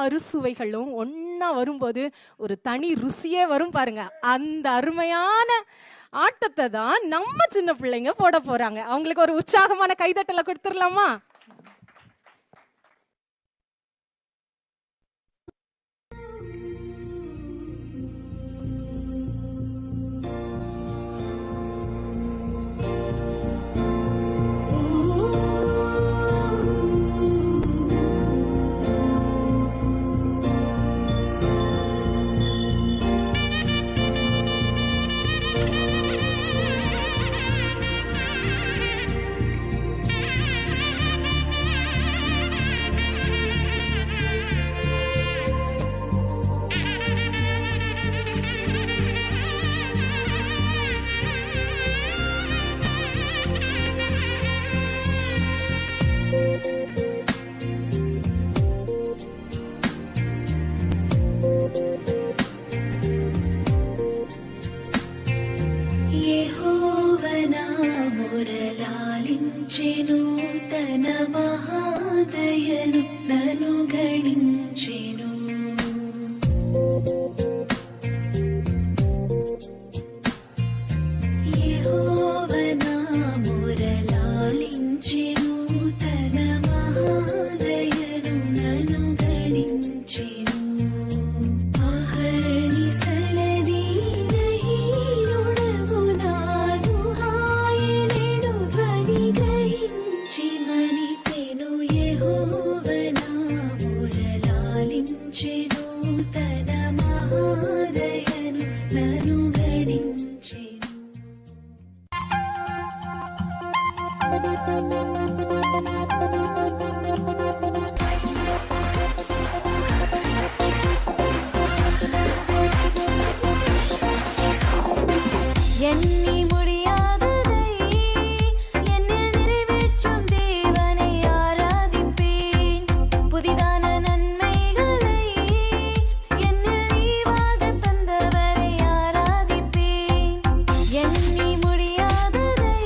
அறுசுவைகளும் ஒன்னா வரும்போது ஒரு தனி ருசியே வரும் பாருங்க. அந்த அருமையான ஆட்டத்தை தான் நம்ம சின்ன பிள்ளைங்க போட போறாங்க. அவங்களுக்கு ஒரு உற்சாகமான கைதட்டலை கொடுத்துடலாமா? తన మహాదయను నను గణించెను. యెహోవ నా మొరలాలించెను, తన మహాదయను నను గణించెను. అహర్ని సలదీనహీనుడగు నాను హాయనెడు ధ్వని గ్రహించి మనిపెను. యెహోవ నా మొరలాలించెను, తన మహాదయను నను గణించెను. எண்ணி முடியாததை என்னில் நிறைவேற்றும் தேவனை ஆராதிப்பேன். புதிதான நன்மைகளை என்னில் ஈவாக தந்தவரை ஆராதிப்பேன். எண்ணி முடியாததை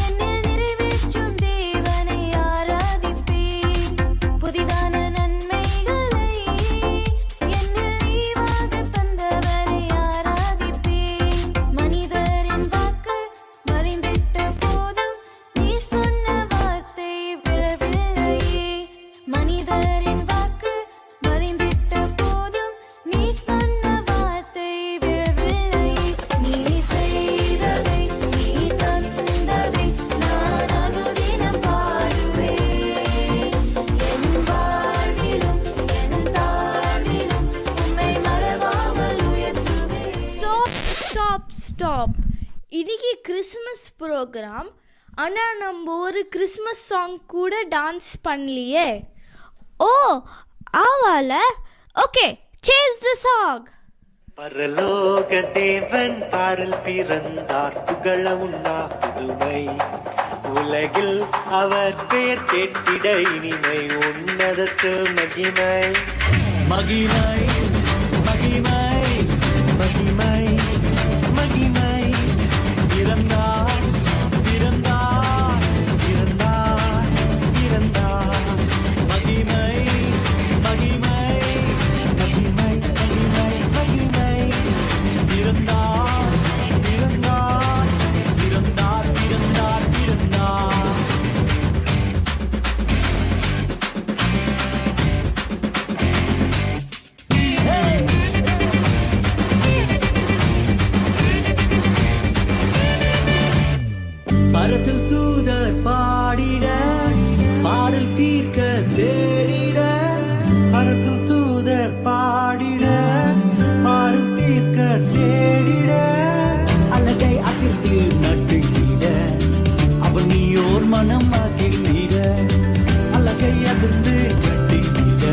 என்னில் நிறைவேற்றும் தேவனை ஆராதிப்பேன். புதிதான நன்மைகளை என்னில் ஈவாக தந்தவரை ஆராதிப்பேன். மனிதரின் வாக்கு மறைந்திட்ட போதும் நீ சொன்ன வார்த்தை விழவில்லையே. மனிதரின் வாக்கு மறைந்திட்ட போதும் நீ சொன்ன வார்த்தை விழவில்லையே. நீ செய்ததை நீ தந்ததை நான் அனுதினம் பாடுவேன். என் வாழ்விலும் என் தாழ்விலும் உம்மை மறவாமல் உயர்த்துவேன். ஸ்டாப். இன்னைக்கு கிறிஸ்மஸ் ப்ரோக்ராம். ஆனால் நம்ம ஒரு கிறிஸ்மஸ் சாங் கூட டான்ஸ் பண்ணலையே. ஓ ஆவால. Okay, chase the song. பரலோக தேவன் பாரில் பிறந்தார், புகழ உண்ணா புதுமை. உலகில் அவர் பெயர் கேட்டிட இனிமை, உன்னதத்து மகிமை. மகிமை மகிமை மகிமை மகிமை. பிறந்தார் பிறந்தார் பிறந்தார் பிறந்தார். மகிமை மகிமை மகிமை மகிமை மகிமை. பிறந்தார் பிறந்தார் பிறந்தார் பிறந்தார் பிறந்தார். பரத்தில் தூதர் பாடிட, பாரில் தீர்க்க தேடிட. பரத்தில் தூதர் பாடிட, பாரில் தீர்க்க தேடிட. அழகை அதிர்த்து நட்டுகிட, அவன் நீயோர் மனம் ஆகிட. அழகை அதிர்ந்து நட்டுகிட,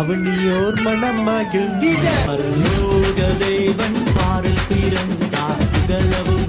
அவன் நீயோர் மனம் ஆகிட. பரலோக தேவன் பாரில் பிறந்தார், புகழவும்